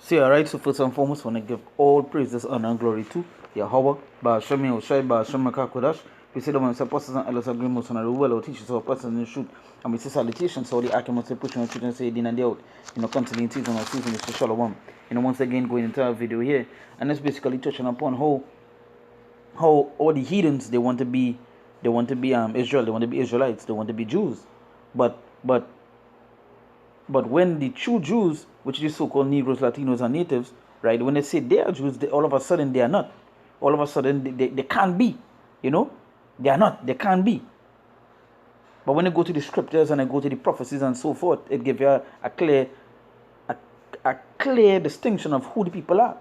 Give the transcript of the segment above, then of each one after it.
See, alright, so first and foremost, I want to give all praises, honor, and glory to Yahweh, Ba'ashem Yahushai, Ba'ashem Makakodash. We say the one apostles and elders agreements on the rule, our teachers, our persons in the truth. And we say salutations, so the Akim say pushing our children, say in and out. Constantly in season or season is to Shalom. Once again, going into our video here. And that's basically touching upon how all the heathens, they want to be Israel, they want to be Israelites, they want to be Jews. But when the true Jews, which is so-called Negroes, Latinos, and natives, right, when they say they are Jews, all of a sudden they are not. All of a sudden they can't be. They are not. They can't be. But when they go to the scriptures and they go to the prophecies and so forth, it gives you a clear distinction of who the people are.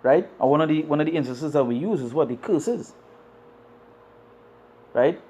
Right? And one of the instances that we use is what the curse is. Right?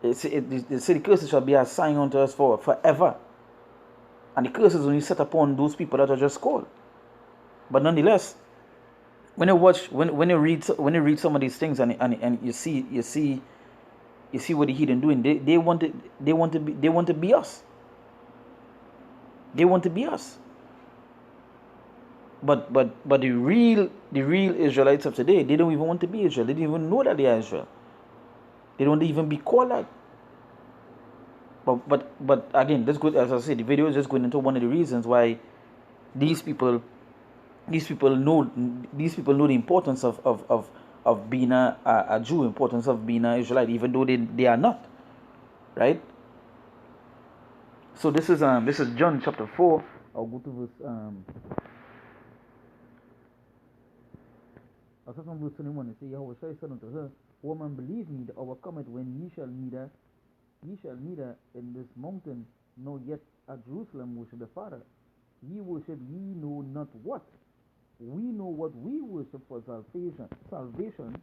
They say the curses shall be a sign unto us for forever. And the curse is only set upon those people that are just called. But nonetheless, when you read some of these things and you see what the heathen doing, they want to be us. They want to be us. But the real Israelites of today, they don't even want to be Israel. They don't even know that they are Israel. They don't even be called that. But again, that's good. As I said, the video is just going into one of the reasons why these people know the importance of being a Jew, importance of being an Israelite, even though they are not, right? So this is John chapter 4. I'll go to verse I'll start from verse 21. It says, Yahweh said unto her, Woman, believe me, the hour cometh when ye shall neither in this mountain nor yet at Jerusalem worship the Father. Ye worship ye know not what. We know what we worship for salvation. Salvation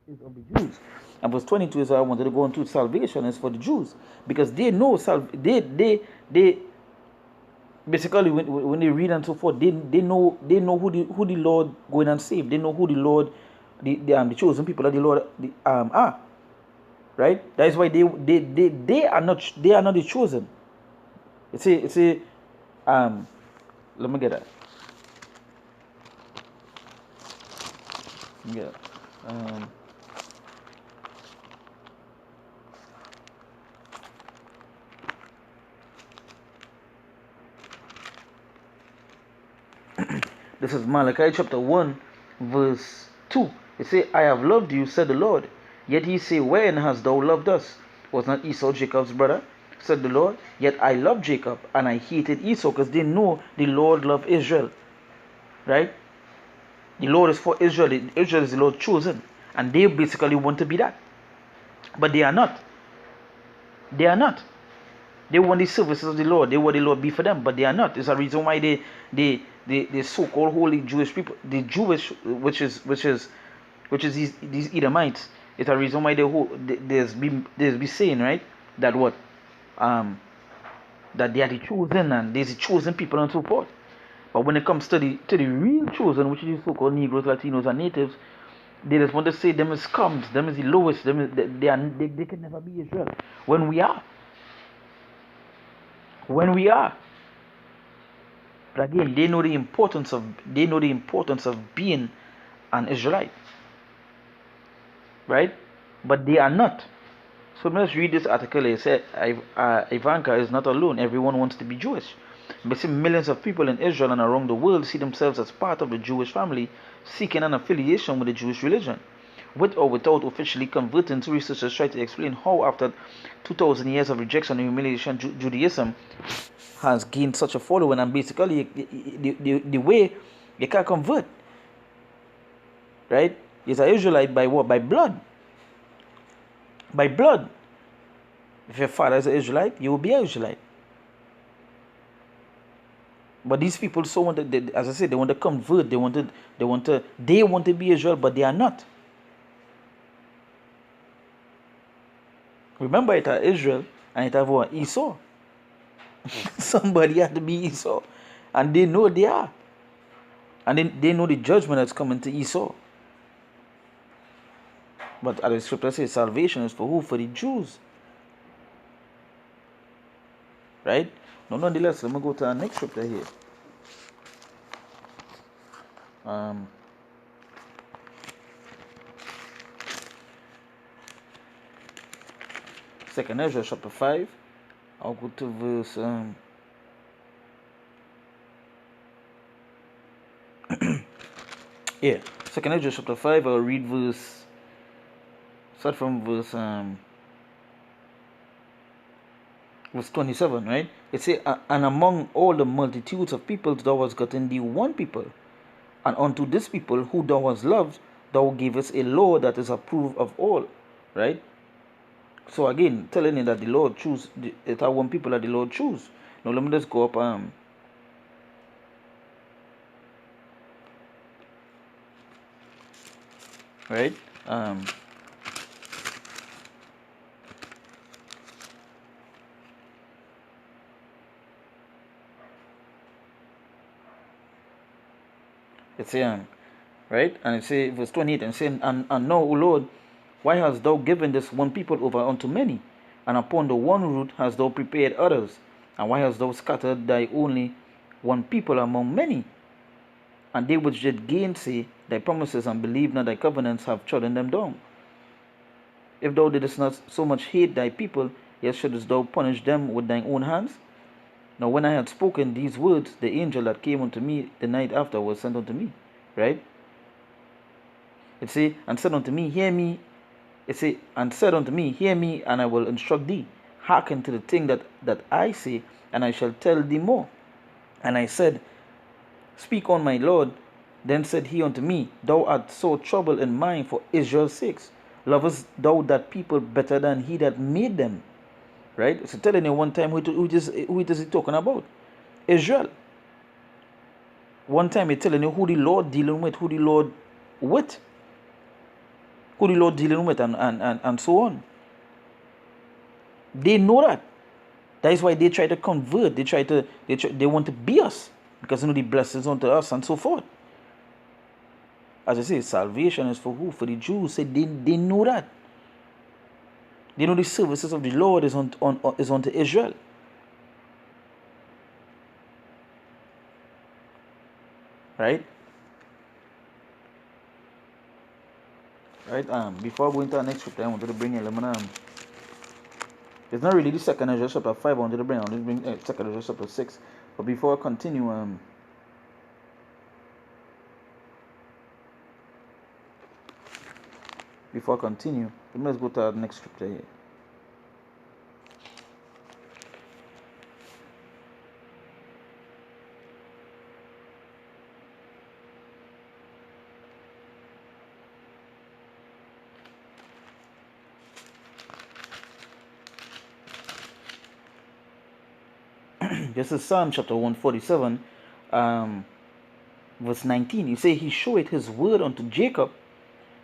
is of the Jews. And verse 22 is I wanted to go into salvation is for the Jews, because they know they basically when they read and so forth, they know who the Lord going and save. They know who the Lord the chosen people that the Lord are. Right? That is why they are not the chosen. It's a let me get that. Yeah. This is Malachi chapter 1, verse 2. It says, I have loved you, said the Lord. Yet ye say, When hast thou loved us? Was not Esau Jacob's brother? Said the Lord. Yet I loved Jacob, and I hated Esau, because they know the Lord loved Israel. Right? The Lord is for Israel. Israel is the Lord chosen. And they basically want to be that. But they are not. They are not. They want the services of the Lord. They want the Lord be for them, but they are not. It's a reason why the so-called holy Jewish people, the Jewish, which is these Edomites. It's a reason why there's be saying, right, that what that they are the chosen and there's the chosen people and so forth. But when it comes to the real chosen, which is the so-called Negroes, Latinos, and natives, they just want to say them as scums, them as the lowest, they can never be Israel. When we are. But again, they know the importance of being an Israelite. Right? But they are not. So let's read this article. It said Ivanka is not alone. Everyone wants to be Jewish. But see, millions of people in Israel and around the world see themselves as part of the Jewish family, seeking an affiliation with the Jewish religion. With or without officially converting, researchers try to explain how after 2,000 years of rejection and humiliation, Judaism has gained such a following. And basically, the way you can't convert, right? Is an Israelite by what? By blood. By blood. If your father is an Israelite, you will be an Israelite. But these people as I said, they want to convert. They want to be Israel, but they are not. Remember, it are Israel and it have what? Esau. Somebody had to be Esau, and they know they are, and they know the judgment that's coming to Esau. But as the scripture says, salvation is for who? For the Jews. Right? No, nonetheless, let me go to our next scripture here. Second Ezra chapter 5. I'll go to verse yeah, Second Ezra chapter 5. I'll read start from verse 27, right? It says, and among all the multitudes of peoples thou hast gotten thee one people, and unto this people who thou hast loved, thou givest a law that is approved of all, right? So again, telling you that the Lord choose, it's our one people that the Lord choose. Now let me just go up, right? It's saying, right? And it say verse 28 and saying, and now, O Lord, why hast thou given this one people over unto many? And upon the one root hast thou prepared others? And why hast thou scattered thy only one people among many? And they which did gainsay thy promises and believe not thy covenants have trodden them down. If thou didst not so much hate thy people, yet shouldst thou punish them with thine own hands? Now when I had spoken these words, the angel that came unto me the night after was sent unto me. Right? It say, and said unto me, hear me. It say, and said unto me, hear me, and I will instruct thee. Hearken to the thing that I say, and I shall tell thee more. And I said, speak on, my Lord. Then said he unto me, thou art so troubled in mind for Israel's sakes. Lovest thou that people better than he that made them? Right? So telling you one time who it is he talking about? Israel. One time he's telling you who the Lord dealing with, who the Lord dealing with, and so on. They know that. That is why they try to convert. They want to be us because the blessings unto us and so forth. As I say, salvation is for who? For the Jews. Say they know that. They know the services of the Lord is unto Israel. Right? Right? Before I go into the next scripture, I wanted to bring it's not really the second Ezra chapter 5 I wanted to bring. Second Ezra chapter 6. But before I continue, let's go to the next scripture here. This is Psalm chapter 147, verse 19. You say, he showeth his word unto Jacob,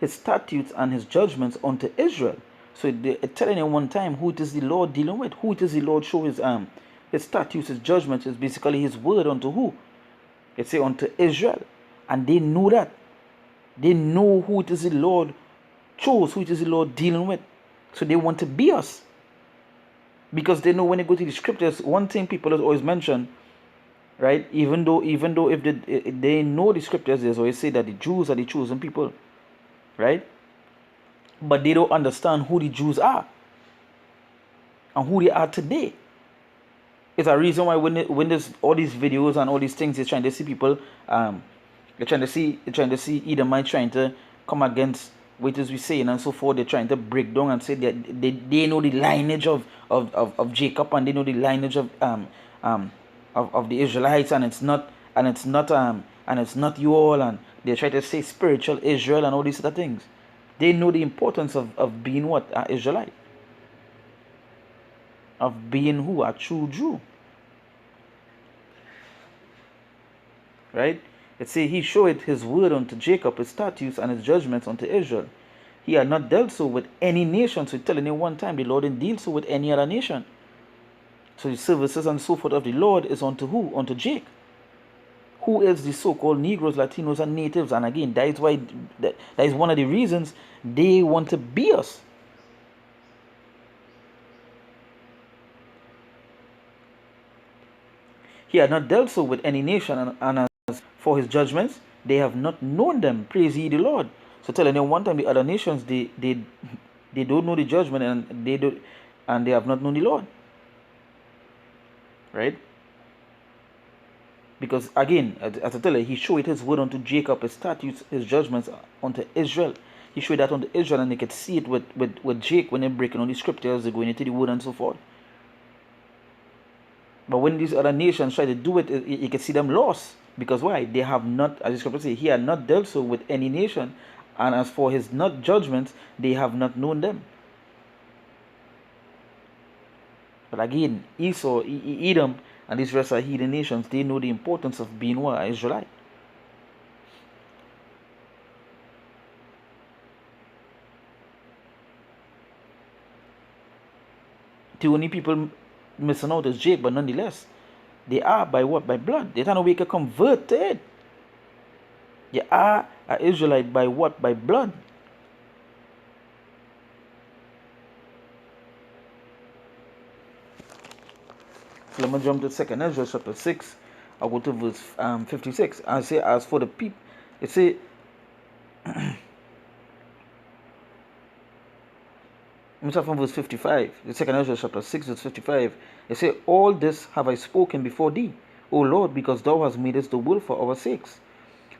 his statutes and his judgments unto Israel. So it's telling you one time who it is the Lord dealing with, who it is the Lord show his statutes, his judgments is basically his word unto who? It say unto Israel. And they know that. They know who it is the Lord chose, who it is the Lord dealing with. So they want to be us. Because they know when they go to the scriptures, one thing people always mention, right? Even though if they know the scriptures, they always say that the Jews are the chosen people, right? But they don't understand who the Jews are and who they are today. It's a reason why when there's all these videos and all these things, they're trying to see people, they're trying to see Edomite trying to come against what is we saying and so forth. They're trying to break down and say that they know the lineage of Jacob, and they know the lineage of the Israelites, and it's not you all, and they try to say spiritual Israel and all these other things. They know the importance of being what? Israelite. Of being who? A true Jew. Right? It say he showed his word unto Jacob, his statutes and his judgments unto Israel. He had not dealt so with any nation. So telling you one time, the Lord didn't deal so with any other nation. So the services and so forth of the Lord is unto who? Unto Jake. Who is the so-called Negroes, Latinos, and natives? And again, that is why that is one of the reasons they want to be us. He had not dealt so with any nation, and as for his judgments, they have not known them. Praise ye the Lord. So telling them one time the other nations they don't know the judgment, and they have not known the Lord. Right? Because again, as I tell you, he showed his word unto Jacob, his statutes, his judgments unto Israel. He showed that unto Israel, and they could see it with Jake when they're breaking on the scriptures, they're going into the word and so forth. But when these other nations try to do it, you can see them lost. Because why? They have not, as the scripture says, he had not dealt so with any nation. And as for his not judgments, they have not known them. But again, Esau, Edom, and these rest of heathen nations, they know the importance of being what? Israelite. The only people missing out is Jake, but nonetheless, they are by what? By blood. They don't know we can convert to it. They are an Israelite by what? By blood. So let me jump to 2nd Ezra chapter 6. I'll go to verse 56. I say, as for the people, it say, let me start from verse 55. The 2nd Ezra chapter 6, verse 55. It say, all this have I spoken before thee, O Lord, because thou hast made us the will for our sakes.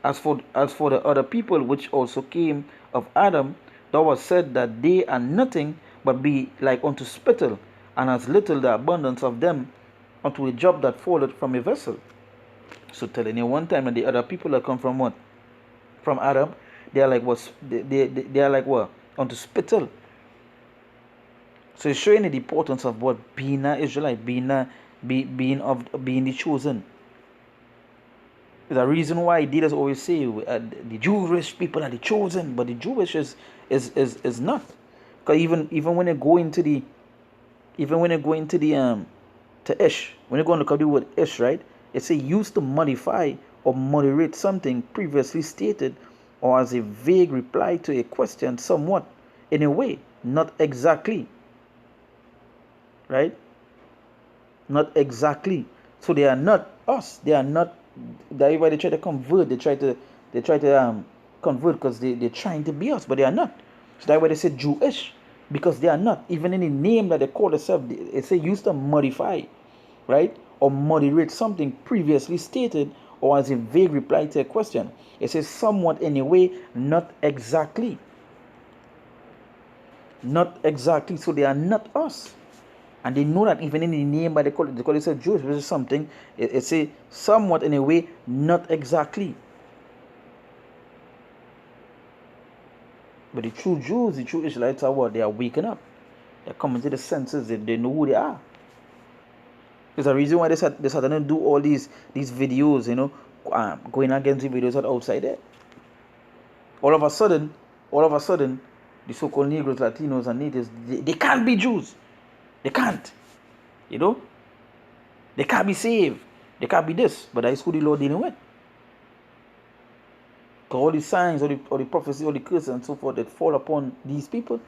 As for the other people which also came of Adam, thou hast said that they are nothing, but be like unto spittle, and as little the abundance of them unto a job that falleth from a vessel. So telling you one time, and the other people that come from what? From Adam, they are like what? They are like what? Unto spittle. So it's showing you the importance of what? Being an Israelite, being the chosen. There's a reason why leaders always say the Jewish people are the chosen, but the Jewish is not. Because even when they go into the to Ish, when you go and look at the word Ish, right? It's a used to modify or moderate something previously stated, or as a vague reply to a question, somewhat, in a way, not exactly. Right? Not exactly. So they are not us. They are not. That's why they try to convert. They try to convert because they're trying to be us, but they are not. So that's why they say Jewish, because they are not. Even in the name that they call themselves, it's a used to modify, right, or moderate something previously stated, or as a vague reply to a question. It says somewhat in a way, not exactly. Not exactly. So they are not us. And they know that even in the name, but they call it Jewish, which is something, it's a somewhat in a way, not exactly. But the true Jews, the true Israelites are what? They are waking up. They're coming to the senses. They know who they are. There's a reason why they started to do all these videos, going against the videos that outside there. All of a sudden, the so-called Negroes, Latinos, and natives, they can't be Jews. They can't. They can't be saved. They can't be this. But that is who the Lord dealing with. All the signs, all the prophecy, all the curses and so forth that fall upon these people.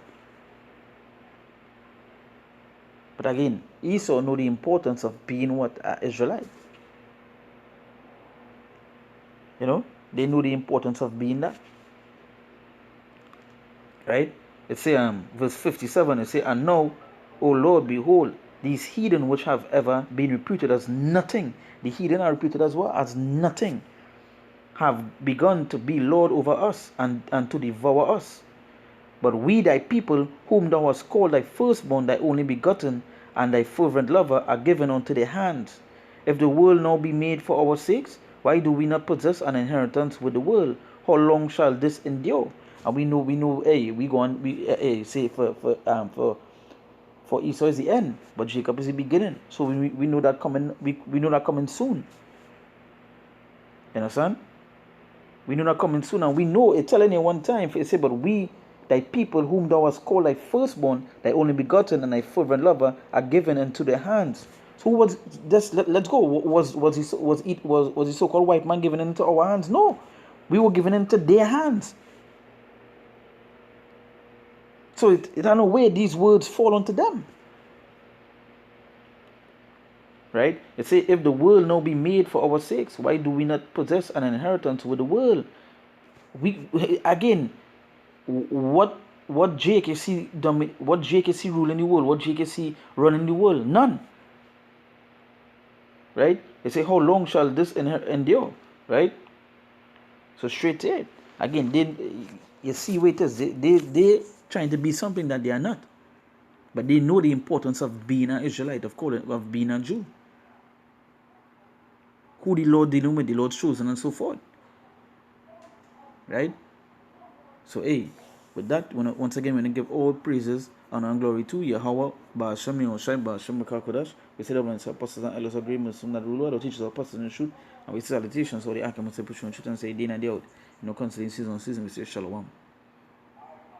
But again, Esau know the importance of being what? Israelite. They know the importance of being that. Right? It say verse 57, it say, and now, O Lord, behold, these heathen which have ever been reputed as nothing. The heathen are reputed as what? As nothing. Have begun to be Lord over us and to devour us. But we, thy people, whom thou hast called thy firstborn, thy only begotten, and thy fervent lover, are given unto their hands. If the world now be made for our sakes, why do we not possess an inheritance with the world? How long shall this endure? And we know. Hey, we go on. We say for Esau is the end, but Jacob is the beginning. So we know that coming. We know that coming soon. You understand? We know that coming soon, and we know it telling you one time. It say, but we, thy people, whom thou hast called thy firstborn, thy only begotten, and thy fervent lover, are given into their hands. So who was this? Let's go. Was the so-called white man given into our hands? No, we were given into their hands. So it don't know where these words fall onto them. right? It say, if the world now be made for our sakes, why do we not possess an inheritance with the world? We again, what JKC what JKC rule in the world? What JKC run in the world? None, right? They say, how long shall this endure, right? So straight to it. Again, you see what it is. They trying to be something that they are not. But they know the importance of being an Israelite, of being a Jew. Who the Lord dealing with, the Lord's chosen and so forth. Right? So, hey, with that, once again, we're going to give all praises, honor, and glory to Yahweh, Ba'ashem Yehoshai, Ba'ashem Mekakodash. We say that when it's apostles and elders agreements, some that rule, or teachers, apostles in the truth, and we say salutations, so the Akim will say, push on truth and say, day and day out. You know, constantly season on season, we say, Shalom.